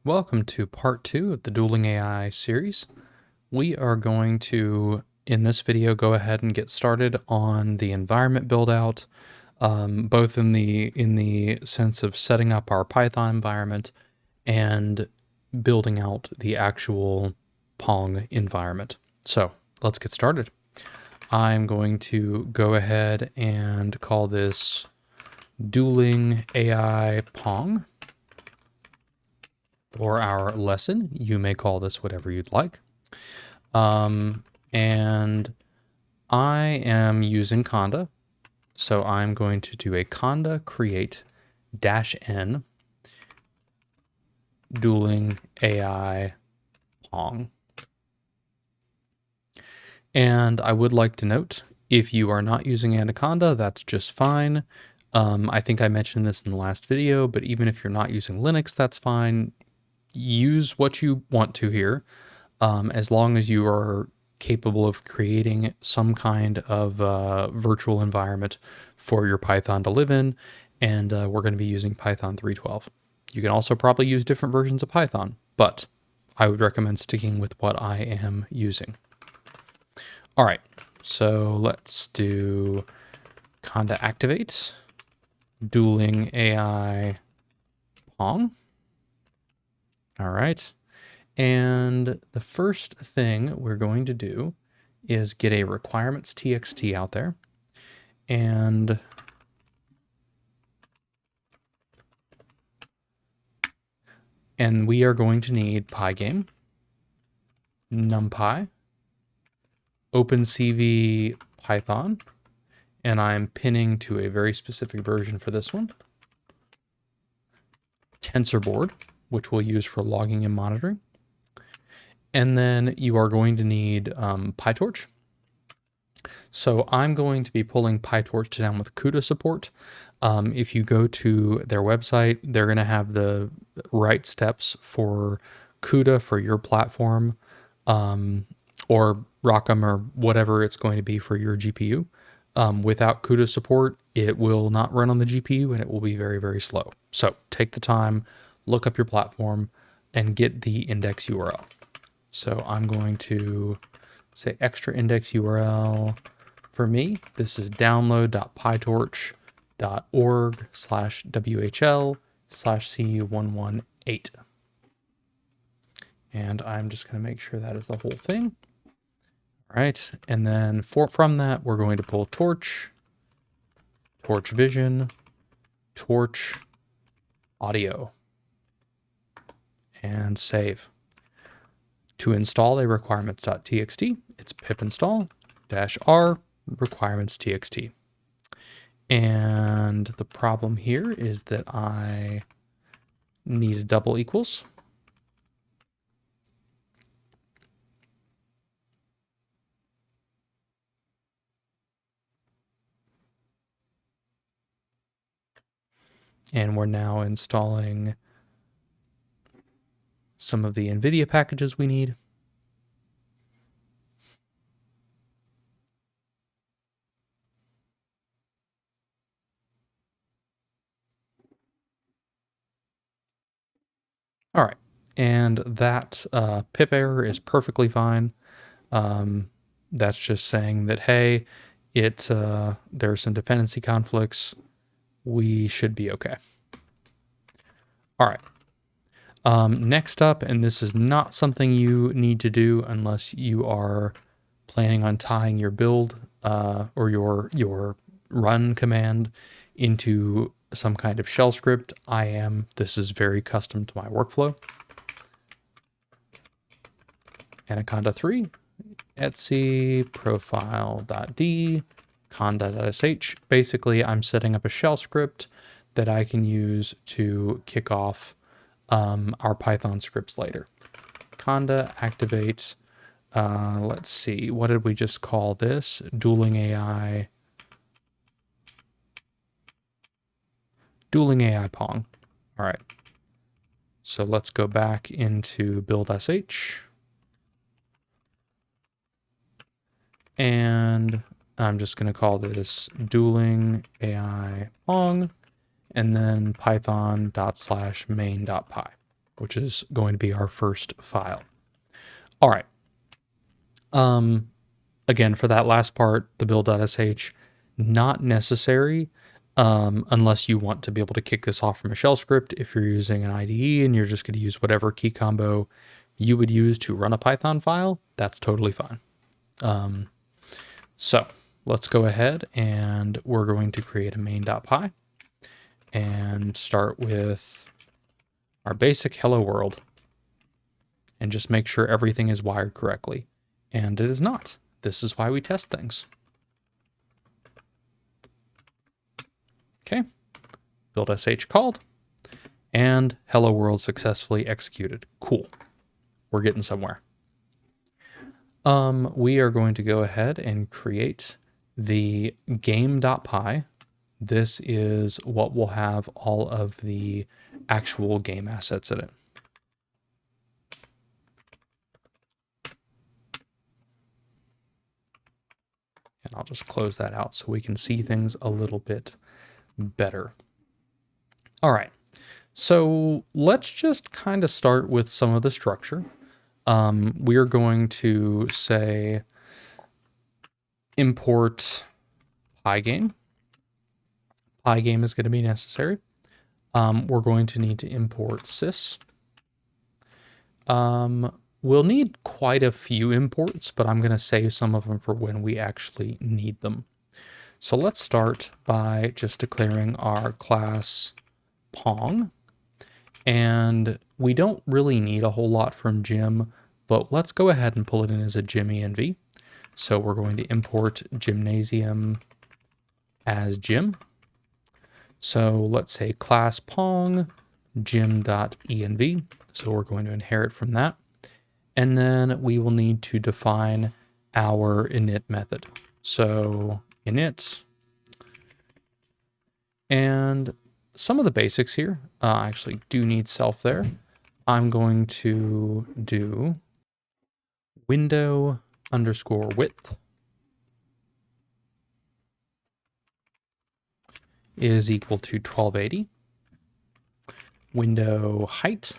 Welcome to part 2 of the Dueling AI series. We are going to, in this video, go ahead and get started on the environment build out, both in the sense of setting up our Python environment and building out the actual Pong environment. So let's get started. I'm going to go ahead and call this Dueling AI Pong. For our lesson, you may call this whatever you'd like. And I am using Conda, so I'm going to do a Conda create -n Dueling AI Pong. And I would like to note, if you are not using Anaconda, that's just fine. I think I mentioned this in the last video, but even if you're not using Linux, that's fine. Use what you want to here, as long as you are capable of creating some kind of virtual environment for your Python to live in, and we're going to be using Python 3.12. You can also probably use different versions of Python, but I would recommend sticking with what I am using. All right, so let's do Conda activate Dueling AI Pong. All right. And the first thing we're going to do is get a requirements.txt out there. And we are going to need Pygame, NumPy, OpenCV Python, and I'm pinning to a very specific version for this one, TensorBoard, which we'll use for logging and monitoring. And then you are going to need PyTorch. So I'm going to be pulling PyTorch down with CUDA support. If you go to their website, they're going to have the right steps for CUDA for your platform, or ROCm or whatever it's going to be for your GPU. Without CUDA support, it will not run on the GPU and it will be very, very slow. So take the time, look up your platform, and get the index URL. So I'm going to say extra index URL. For me, this is download.pytorch.org/WHL/C118. And I'm just going to make sure that is the whole thing. All right. And then from that, we're going to pull torch, torch vision, torch audio, and save. To install a requirements.txt, it's pip install -r requirements.txt. And the problem here is that I need a double equals. And we're now installing some of the NVIDIA packages we need. All right, and that pip error is perfectly fine. That's just saying that, hey, there are some dependency conflicts. We should be okay. All right. Next up, and this is not something you need to do unless you are planning on tying your build or your run command into some kind of shell script. This is very custom to my workflow. Anaconda 3, etc profile.d, conda.sh. Basically, I'm setting up a shell script that I can use to kick off our Python scripts later. Conda activate, let's see, what did we just call this? Dueling AI Pong. All right. So let's go back into build.sh. And I'm just going to call this Dueling AI Pong, and then python./main.py. which is going to be our first file. All right. Again, for that last part, the build.sh, not necessary unless you want to be able to kick this off from a shell script. If you're using an IDE and you're just going to use whatever key combo you would use to run a Python file, that's totally fine. So let's go ahead and we're going to create a main.py and start with our basic hello world and just make sure everything is wired correctly. And it is not. This is why we test things. Okay, build.sh called, and hello world successfully executed. Cool. We're getting somewhere. We are going to go ahead and create the game.py. This is what will have all of the actual game assets in it. And I'll just close that out so we can see things a little bit better. All right, so let's just kind of start with some of the structure. We're going to say import Pygame. Pygame is going to be necessary. We're going to need to import sys. We'll need quite a few imports, but I'm going to save some of them for when we actually need them. So let's start by just declaring our class Pong. And we don't really need a whole lot from gym, but let's go ahead and pull it in as a gym env. So we're going to import gymnasium as gym. So let's say class Pong gym.env. So we're going to inherit from that. And then we will need to define our init method. So init, and some of the basics here, I actually do need self there. I'm going to do window underscore width is equal to 1280. Window height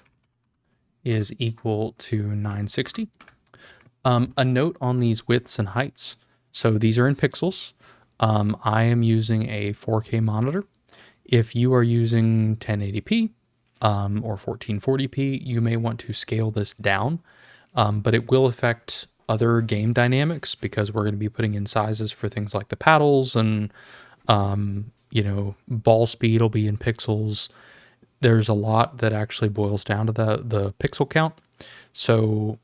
is equal to 960. A note on these widths and heights. So these are in pixels. I am using a 4K monitor. If you are using 1080p or 1440p, you may want to scale this down, but it will affect other game dynamics because we're going to be putting in sizes for things like the paddles and, ball speed will be in pixels. There's a lot that actually boils down to the pixel count. So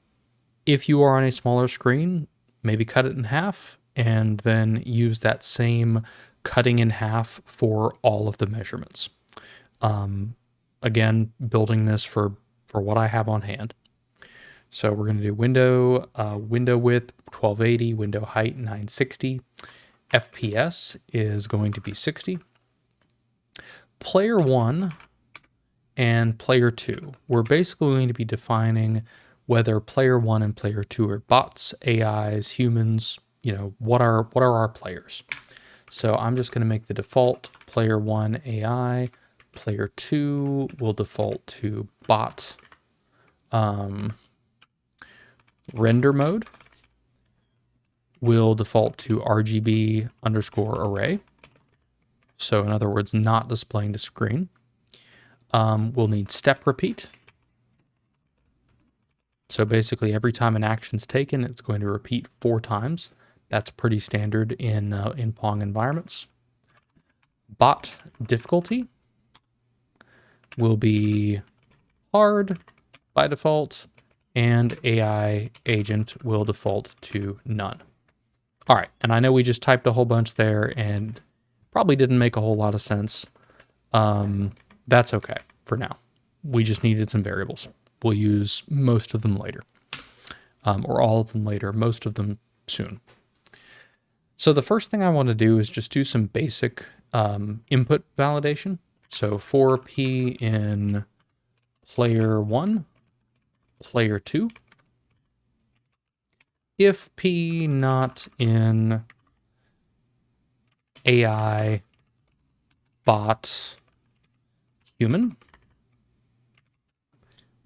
if you are on a smaller screen, maybe cut it in half and then use that same cutting in half for all of the measurements. Again, building this for what I have on hand. So we're going to do window width 1280, window height 960. FPS is going to be 60. Player 1 and player 2. We're basically going to be defining whether player 1 and player 2 are bots, AIs, humans, what are our players. So I'm just going to make the default player 1 AI, player 2 will default to bot. Render mode will default to RGB underscore array. So in other words, not displaying to screen. We'll need step repeat. So basically every time an action's taken, it's going to repeat 4 times. That's pretty standard in Pong environments. Bot difficulty will be hard by default, and AI agent will default to none. All right, and I know we just typed a whole bunch there and probably didn't make a whole lot of sense. That's okay for now. We just needed some variables. We'll use most of them later, or all of them later, most of them soon. So the first thing I want to do is just do some basic input validation. So for P in player 1, player 2, if P not in AI, bot, human,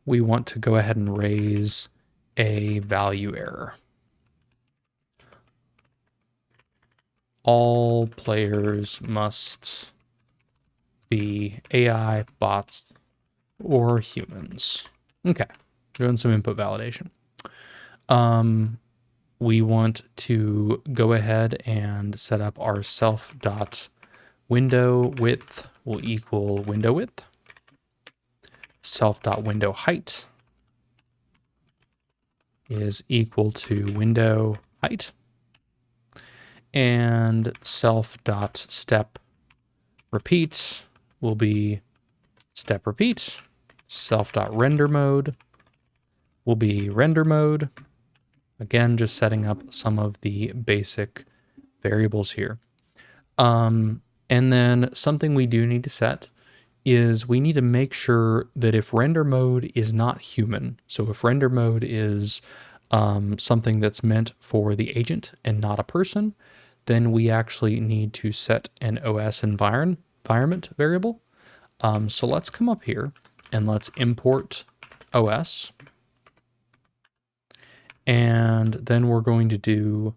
we want to go ahead and raise a value error. All players must be AI, bots, or humans. Okay, doing some input validation. We want to go ahead and set up our self.window width will equal window width. Self.window height is equal to window height. And self.step repeat will be step repeat. Self.render mode will be render mode. Again, just setting up some of the basic variables here. And then something we do need to set is we need to make sure that if render mode is not human, so if render mode is something that's meant for the agent and not a person, then we actually need to set an OS environment variable. So let's come up here and let's import OS. And then we're going to do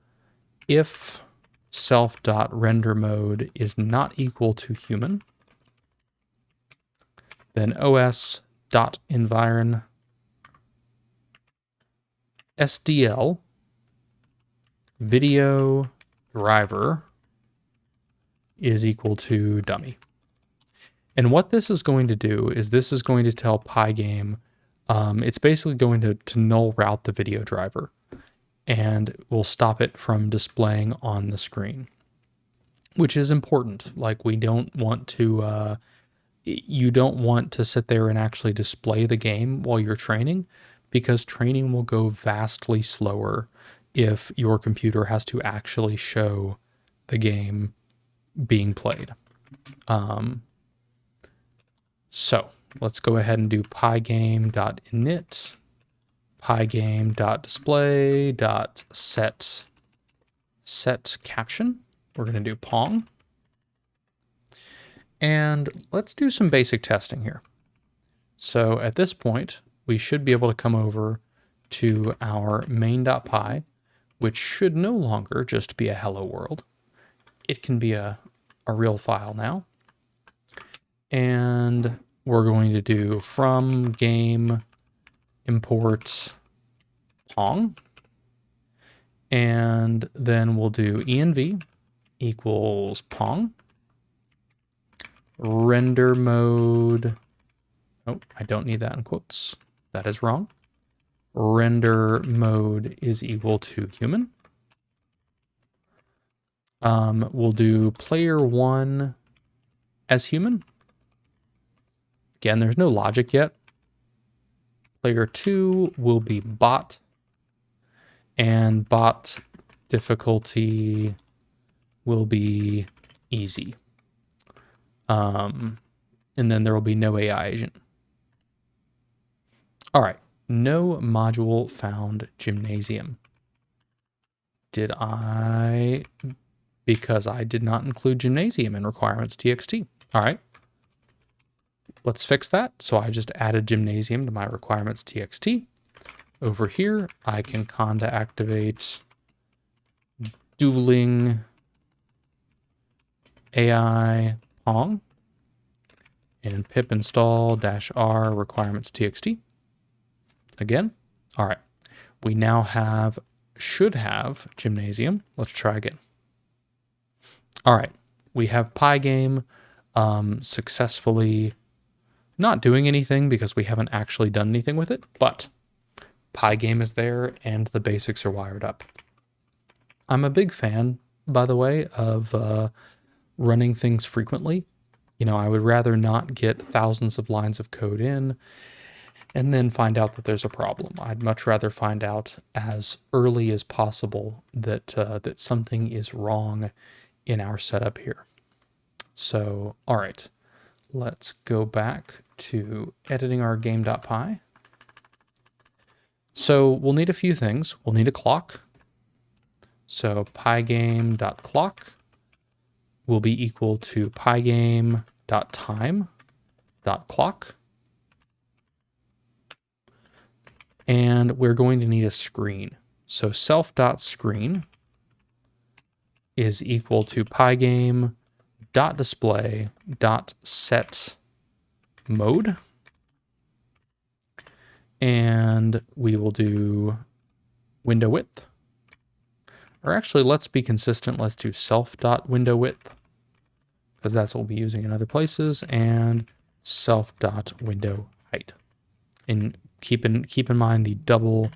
if self.render mode is not equal to human, then os.environ SDL video driver is equal to dummy. And what this is going to do is this is going to tell Pygame, it's basically going to null route the video driver and will stop it from displaying on the screen, which is important. Like we don't want to, you don't want to sit there and actually display the game while you're training, because training will go vastly slower if your computer has to actually show the game being played. So let's go ahead and do pygame.init, pygame.display.set caption. We're going to do Pong. And let's do some basic testing here. So at this point, we should be able to come over to our main.py, which should no longer just be a hello world. It can be a real file now. And we're going to do from game import Pong. And then we'll do env equals Pong. Render mode. Oh, I don't need that in quotes. That is wrong. Render mode is equal to human. We'll do player 1 as human. Again, there's no logic yet. Player 2 will be bot, and bot difficulty will be easy. And then there will be no AI agent. All right, no module found gymnasium. Did I? Because I did not include gymnasium in requirements.txt. All right. Let's fix that. So I just added gymnasium to my requirements.txt. Over here, I can conda activate Dueling AI Pong and pip install -r requirements.txt. Again. All right. We now should have gymnasium. Let's try again. All right. We have Pygame successfully not doing anything because we haven't actually done anything with it, but Pygame is there and the basics are wired up. I'm a big fan, by the way, of running things frequently. You know, I would rather not get thousands of lines of code in and then find out that there's a problem. I'd much rather find out as early as possible that that something is wrong in our setup here. So, all right, let's go back to editing our game.py. So we'll need a few things. We'll need a clock. So pygame.clock will be equal to pygame.time.clock. And we're going to need a screen. So self.screen is equal to pygame.display.set mode. And we will do window width. Or actually, let's be consistent. Let's do self.window width, because that's what we'll be using in other places, and self.window height. And keep in mind the double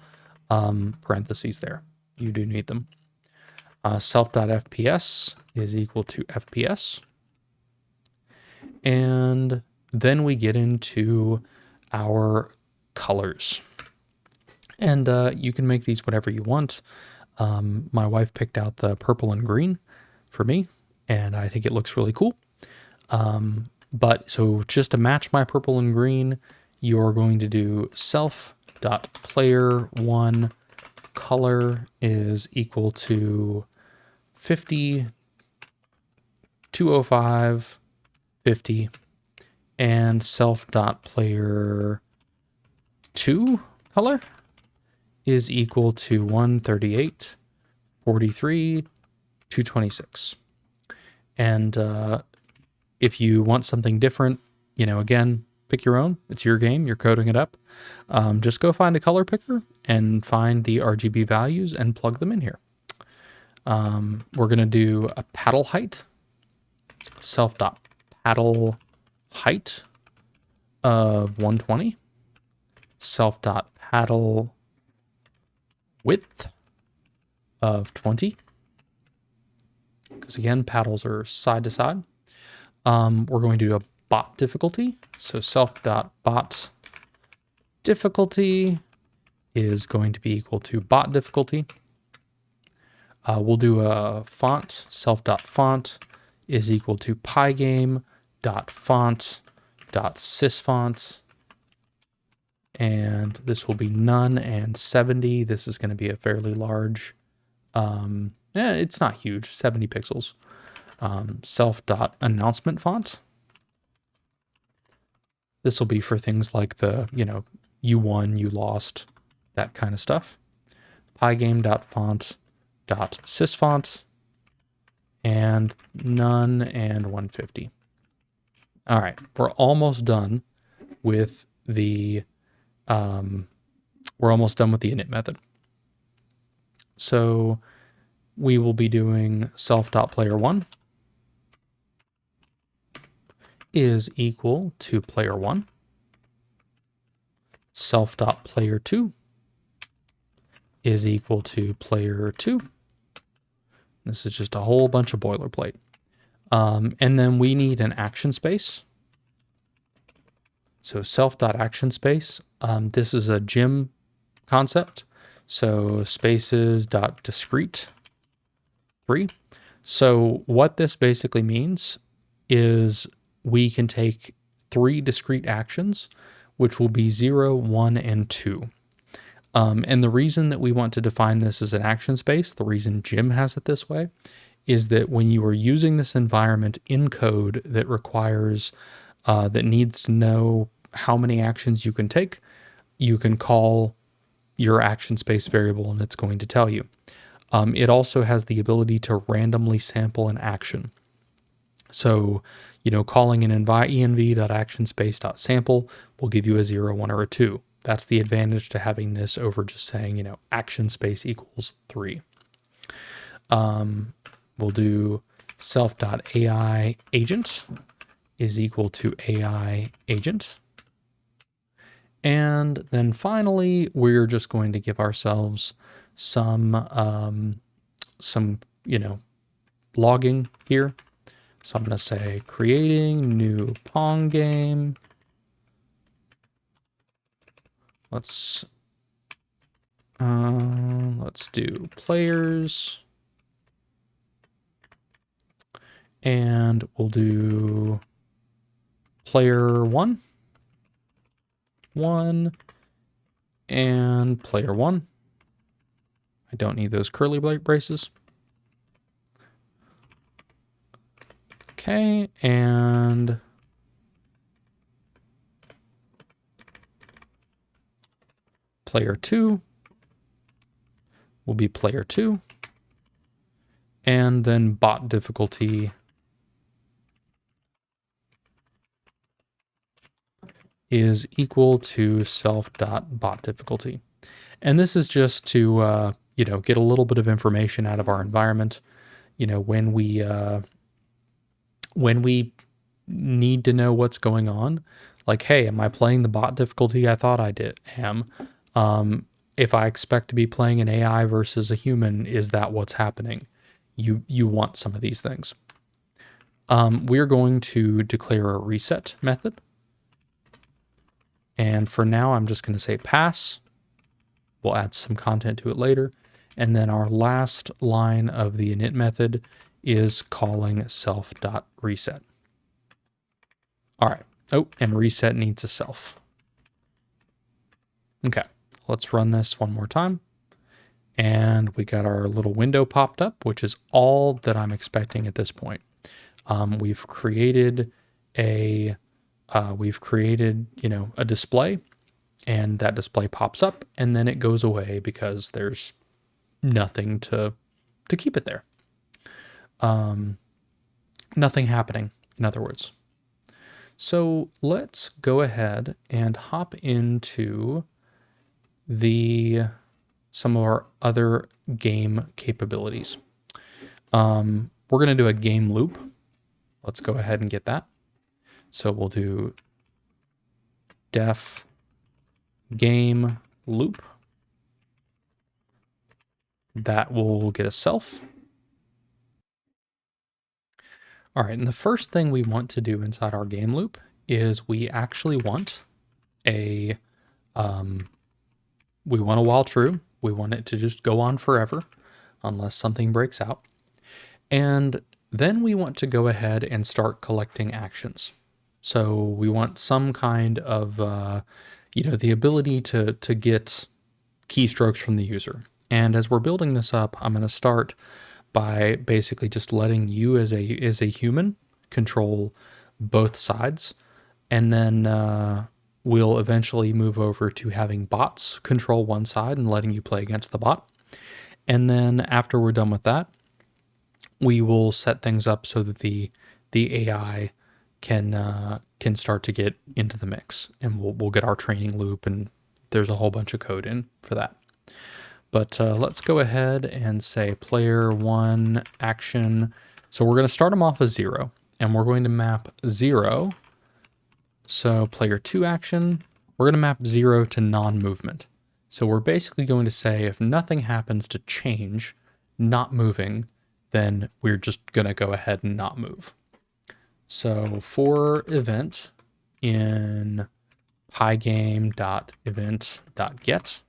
parentheses there. You do need them. Self.fps is equal to fps. And then we get into our colors. And you can make these whatever you want. My wife picked out the purple and green for me, and I think it looks really cool. But so just to match my purple and green, you're going to do self.player1 color is equal to 50, 205, 50, and self.player2 color is equal to 138, 43, 226. And if you want something different, again, pick your own. It's your game. You're coding it up. Just go find a color picker and find the RGB values and plug them in here. We're going to do a paddle height, self.paddle height of 120, self.paddle width of 20, because again, paddles are side to side. We're going to do a bot difficulty. So self.bot difficulty is going to be equal to bot difficulty. We'll do a font. Self.font is equal to pygame.font.sysfont. And this will be none and 70. This is going to be a fairly large, it's not huge, 70 pixels. Self.announcement font. This will be for things like the, you won, you lost, that kind of stuff. Pygame.font.sysfont, and none and 150. All right, we're almost done with the init method. So we will be doing self.player1 is equal to player1. Self.player2 is equal to player2. This is just a whole bunch of boilerplate. And then we need an action space. So self.actionSpace, this is a gem concept. So spaces.discrete 3. So what this basically means is we can take 3 discrete actions, which will be 0, 1, and 2. And the reason that we want to define this as an action space, the reason Jim has it this way, is that when you are using this environment in code that requires, that needs to know how many actions you can take, you can call your action space variable and it's going to tell you. It also has the ability to randomly sample an action. So, calling an env.actionspace.sample will give you a 0, 1, or a 2. That's the advantage to having this over just saying, action space equals 3. We'll do self.ai agent is equal to AI agent. And then finally, we're just going to give ourselves some logging here. So I'm going to say creating new Pong game. Let's do players, and we'll do player 1, and player 1. I don't need those curly braces. Okay, and player 2 will be player 2, and then bot difficulty is equal to self.bot difficulty. And this is just to, get a little bit of information out of our environment. When we need to know what's going on, like, hey, am I playing the bot difficulty I thought I am? If I expect to be playing an AI versus a human, is that what's happening? You want some of these things. We're going to declare a reset method. And for now, I'm just going to say pass. We'll add some content to it later. And then our last line of the init method is calling self.reset. All right. Oh, and reset needs a self. Okay, let's run this one more time. And we got our little window popped up, which is all that I'm expecting at this point. We've created a display, and that display pops up, and then it goes away because there's nothing to keep it there. Nothing happening, in other words. So let's go ahead and hop into some of our other game capabilities. We're going to do a game loop. Let's go ahead and get that. So we'll do def game loop. That will get a self. All right, and the first thing we want to do inside our game loop is we actually want a while true. We want it to just go on forever unless something breaks out. And then we want to go ahead and start collecting actions. So we want some kind of, the ability to get keystrokes from the user. And as we're building this up, I'm going to start by basically just letting you as a human control both sides. And then we'll eventually move over to having bots control one side and letting you play against the bot. And then after we're done with that, we will set things up so that the AI can start to get into the mix, and we'll get our training loop, and there's a whole bunch of code in for that. But let's go ahead and say player 1 action. So we're going to start them off as 0, and we're going to map 0. So player 2 action, we're going to map 0 to non-movement. So we're basically going to say if nothing happens to change, not moving, then we're just going to go ahead and not move. So for event in pygame.event.get,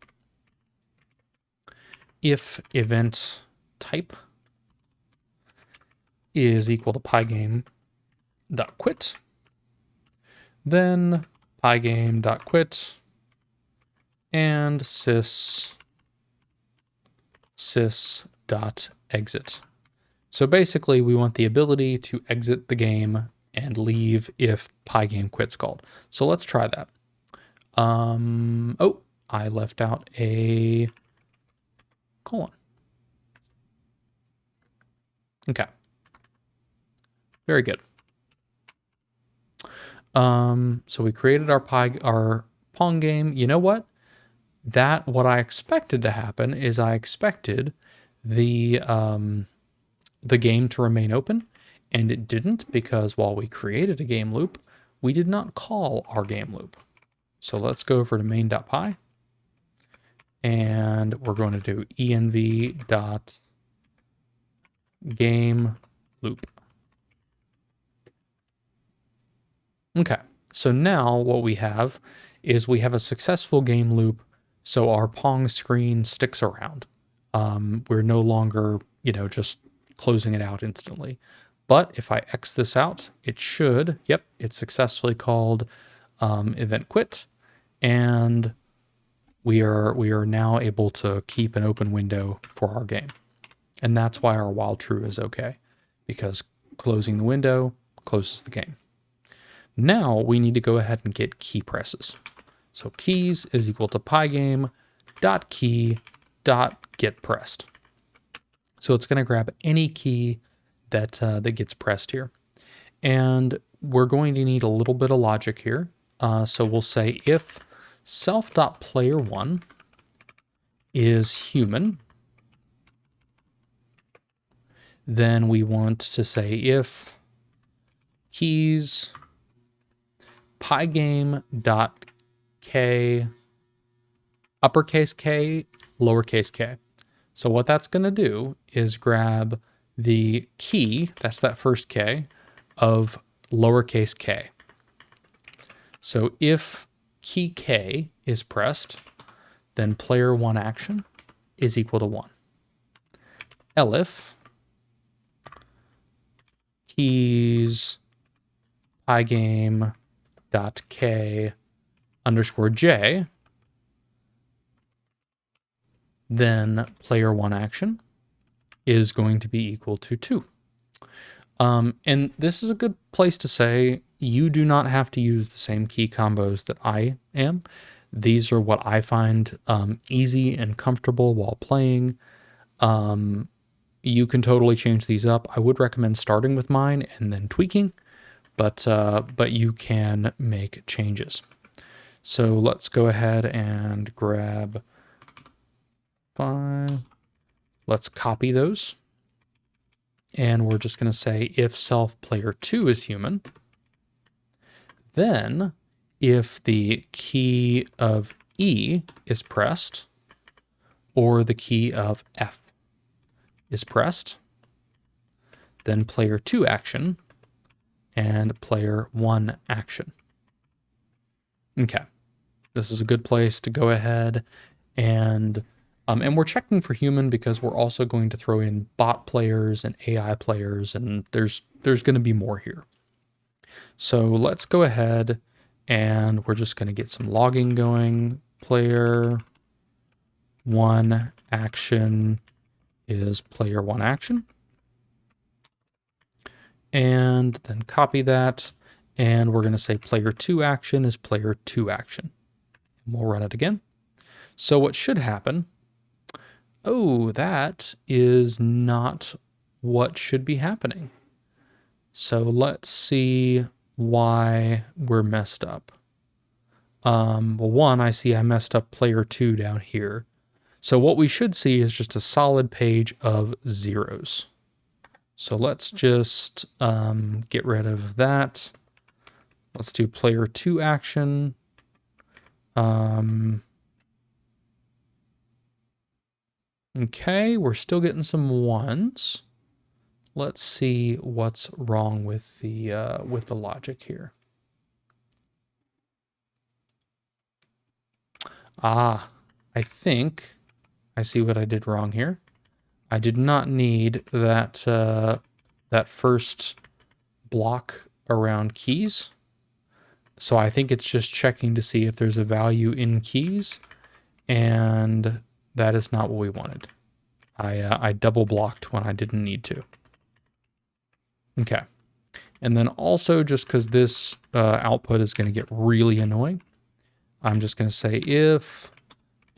if event type is equal to pygame.quit, then pygame.quit and sys.exit. So basically we want the ability to exit the game and leave if pygame quit's called. So let's try that. Oh, I left out a colon. Okay. Very good. So we created our Pong game. You know what? What I expected to happen is I expected the game to remain open, and it didn't, because while we created a game loop, we did not call our game loop. So let's go over to main.py, and we're going to do env.game loop. Okay, so now what we have is we have a successful game loop, so our Pong screen sticks around. We're no longer, just closing it out instantly. But if I X this out, it should, yep, it's successfully called event quit, and we are now able to keep an open window for our game. And that's why our while true is okay, because closing the window closes the game. Now we need to go ahead and get key presses. So keys is equal to pygame dot key dot get pressed. So it's going to grab any key that gets pressed here. And we're going to need a little bit of logic here. So we'll say if self.player1 is human, then we want to say if keys pygame.k uppercase k lowercase k. So what that's going to do is grab the key, that's that first k, of lowercase k. So if key k is pressed, then player1 action is equal to 1. Elif keys pygame.k underscore j, then player1 action is going to be equal to 2. And this is a good place to say you do not have to use the same key combos that I am. These are what I find easy and comfortable while playing. You can totally change these up. I would recommend starting with mine and then tweaking, but you can make changes. So let's go ahead and grab 5. Let's copy those. And we're just going to say if self player 2 is human, then if the key of E is pressed or the key of F is pressed, then player 2 action and player 1 action. Okay, this is a good place to go ahead and we're checking for human because we're also going to throw in bot players and AI players, and there's going to be more here. So let's go ahead and we're just going to get some logging going. Player 1 action is player 1 action. And then copy that. And we're going to say player 2 action is player 2 action. And we'll run it again. So what should happen, oh, that is not what should be happening. So let's see why we're messed up. Well, one, I see I messed up player 2 down here. So what we should see is just a solid page of zeros. So let's just get rid of that. Let's do player 2 action. Okay, we're still getting some 1s. Let's see what's wrong with the logic here. I think I see what I did wrong here. I did not need that that first block around keys. So I think it's just checking to see if there's a value in keys, and that is not what we wanted. I double blocked when I didn't need to. Okay. And then also, just because this output is going to get really annoying, I'm just going to say if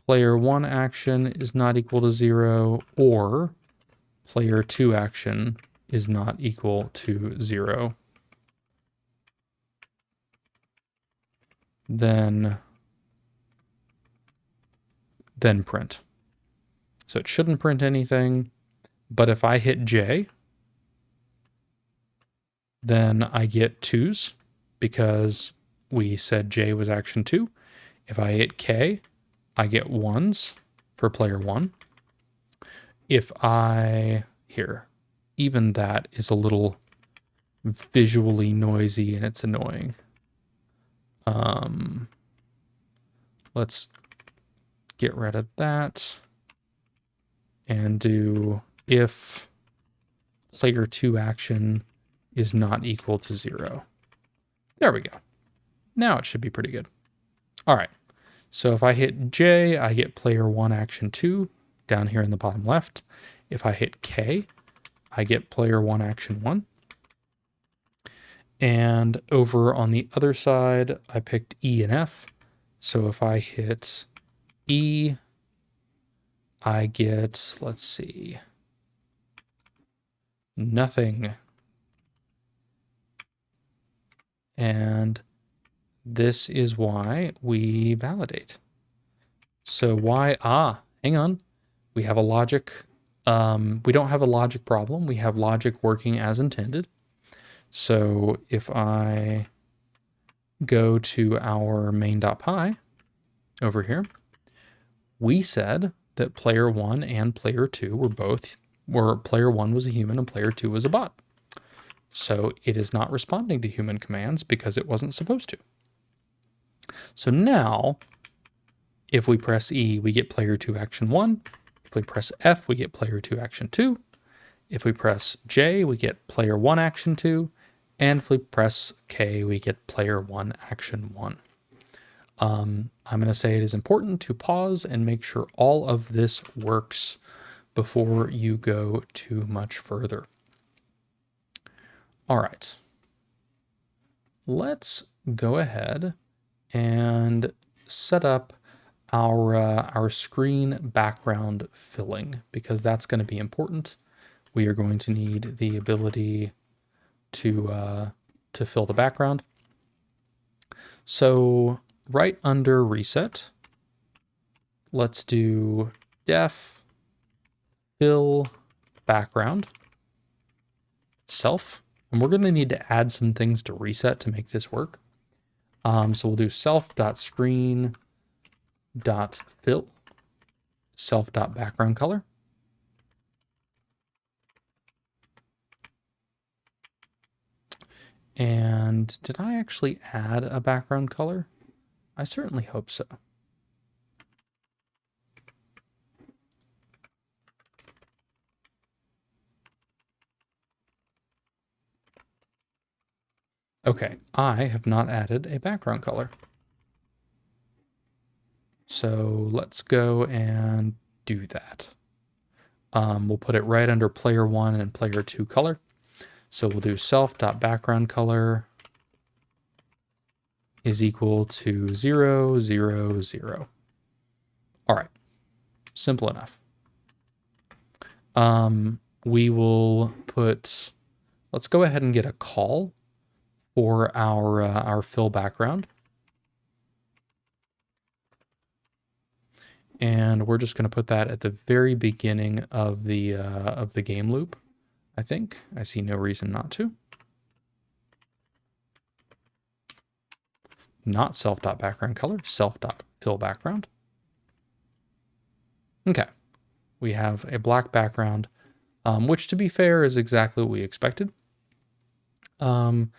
player 1 action is not equal to 0 or player 2 action is not equal to 0, then print. So it shouldn't print anything, but if I hit J, then I get 2s because we said J was action 2. If I hit K, I get 1s for player 1. If I, here, even that is a little visually noisy and it's annoying. Let's get rid of that and do if player 2 action is not equal to 0. There we go. Now it should be pretty good. All right. So if I hit J, I get player 1 action 2 down here in the bottom left. If I hit K, I get player 1 action 1. And over on the other side, I picked E and F. So if I hit E, I get, let's see, nothing. And this is why we validate. So why, hang on. We have a logic, we don't have a logic problem. We have logic working as intended. So if I go to our main.py over here, we said that player 1 and player 2 were player 1 was a human and player 2 was a bot. So it is not responding to human commands because it wasn't supposed to. So now, if we press E, we get player 2 action 1. If we press F, we get player 2 action 2. If we press J, we get player 1 action 2. And if we press K, we get player 1 action 1. I'm going to say it is important to pause and make sure all of this works before you go too much further. All right. Let's go ahead and set up our screen background filling, because that's going to be important. We are going to need the ability to fill the background. So right under reset, let's do def fill background self. And we're going to need to add some things to reset to make this work. So we'll do self.screen.fill self.background color. And did I actually add a background color? I certainly hope so. Okay, I have not added a background color. So let's go and do that. We'll put it right under player 1 and player 2 color. So we'll do self.background color is equal to 0, 0, 0. All right, simple enough. We will put, let's go ahead and get a call for our fill background. And we're just going to put that at the very beginning of the game loop. I think I see no reason not to. Not self.background color, self.fill background. Okay, we have a black background, which to be fair is exactly what we expected. And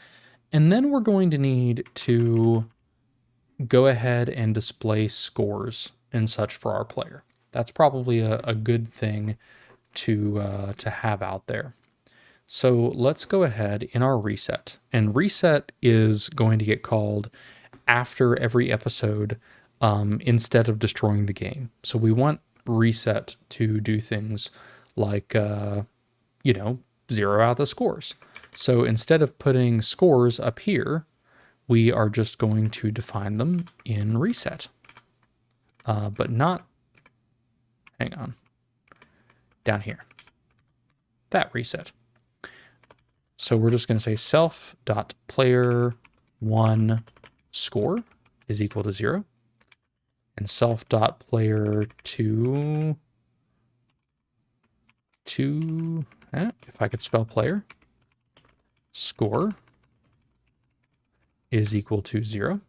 then we're going to need to go ahead and display scores and such for our player. That's probably a good thing to have out there. So let's go ahead in our reset, and reset is going to get called after every episode instead of destroying the game. So we want reset to do things like, zero out the scores. So instead of putting scores up here, we are just going to define them in reset, but not, hang on, down here, that reset. So we're just going to say self.player1 score is equal to 0, and self.player2, if I could spell player, score is equal to 0.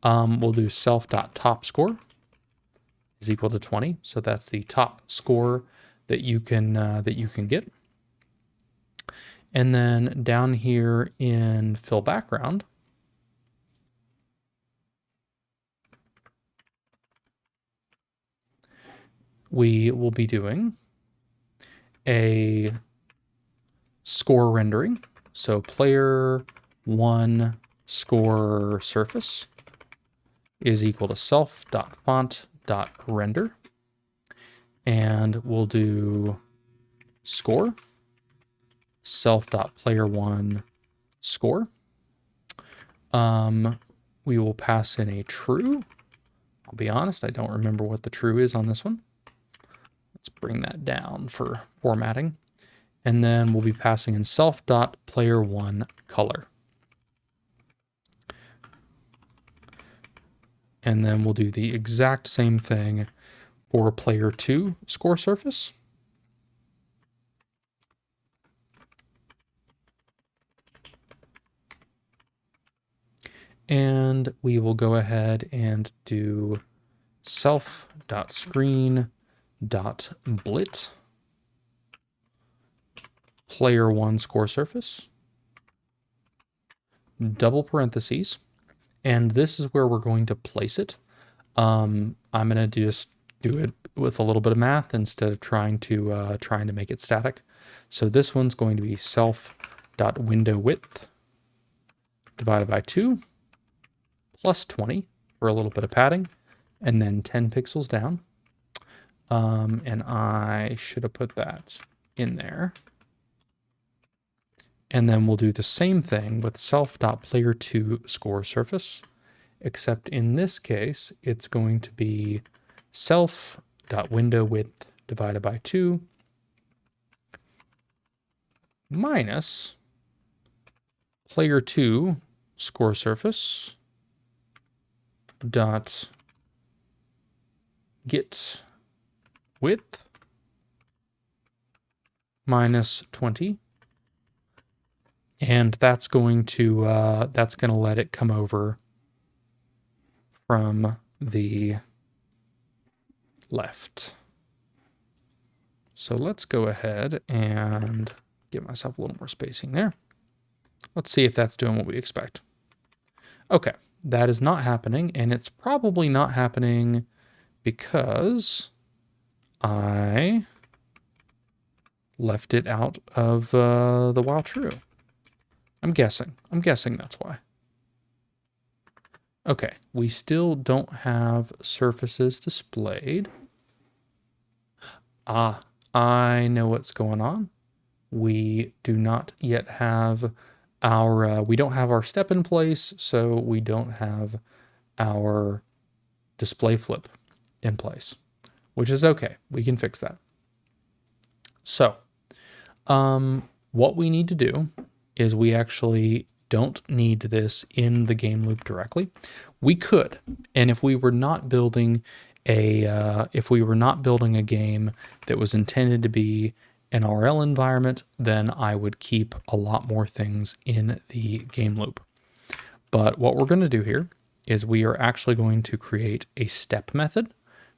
We'll do self.top score is equal to 20. So that's the top score that you can get. And then down here in fill background, we will be doing a score rendering. So player 1 score surface is equal to self.font.render. And we'll do score, self.player1 score. We will pass in a true. I'll be honest, I don't remember what the true is on this one. bring that down for formatting. And then we'll be passing in self.player1color. And then we'll do the exact same thing for player 2 score surface. And we will go ahead and do self.screen.blit player 1 score surface, double parentheses, and this is where we're going to place it. I'm going to just do it with a little bit of math instead of trying to make it static. So this one's going to be self.window width divided by 2 plus 20 for a little bit of padding, and then 10 pixels down. And I should have put that in there. And then we'll do the same thing with self.player2 score surface, except in this case, it's going to be self.window width divided by 2 minus player 2 score surface dot get width minus 20. And that's going to let it come over from the left. So let's go ahead and give myself a little more spacing there. Let's see if that's doing what we expect. Okay, that is not happening, and it's probably not happening because I left it out of the while true. I'm guessing that's why. Okay, we still don't have surfaces displayed. Ah, I know what's going on. We do not yet have our, we don't have our step in place, so we don't have our display flip in place, which is okay. We can fix that. So, what we need to do is we actually don't need this in the game loop directly. We could, and if we were not building a game that was intended to be an RL environment, then I would keep a lot more things in the game loop. But what we're going to do here is we are actually going to create a step method,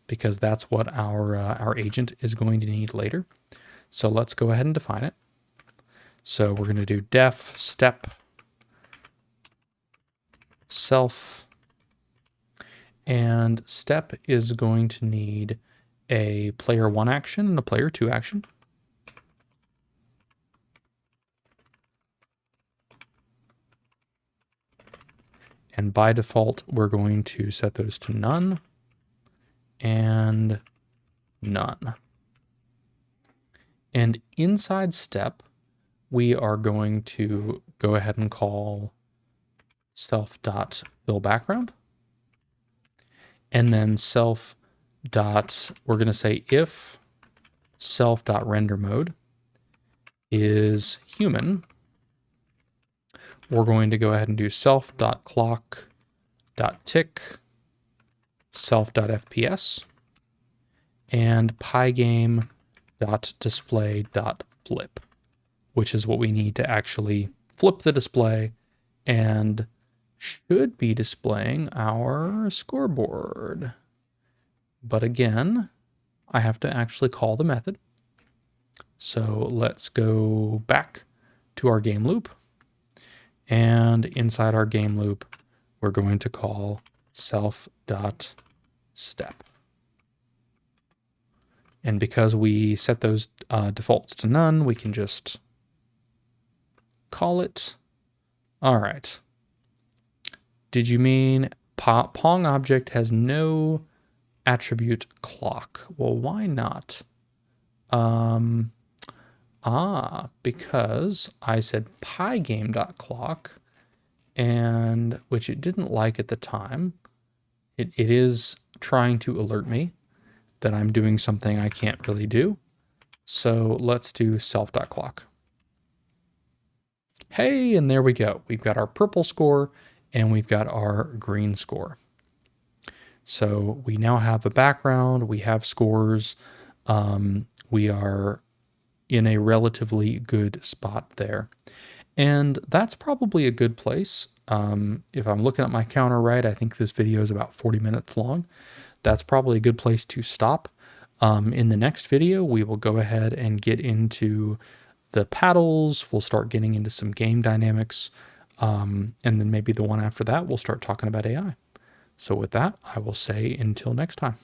because that's what our agent is going to need later. So let's go ahead and define it. So we're going to do def step self, and step is going to need a player 1 action and a player 2 action. And by default, we're going to set those to none and none. And inside step, we are going to go ahead and call self.fillBackground. And then we're going to say if self.renderMode is human, we're going to go ahead and do self.clock.tick self.fps and pygame.display.flip, which is what we need to actually flip the display and should be displaying our scoreboard. But again, I have to actually call the method. So let's go back to our game loop. And inside our game loop, we're going to call self.step. And because we set those defaults to none, we can just call it. All right. Did you mean Pong object has no attribute clock? Well, why not? Because I said pygame.clock, and which it didn't like at the time. It is trying to alert me. that I'm doing something I can't really do. So let's do self.clock. Hey, and there we go. We've got our purple score and we've got our green score. So we now have a background, we have scores, we are in a relatively good spot there. And that's probably a good place. If I'm looking at my counter right, I think this video is about 40 minutes long. That's probably a good place to stop. In the next video, we will go ahead and get into the paddles. We'll start getting into some game dynamics. And then maybe the one after that, we'll start talking about AI. So with that, I will say until next time.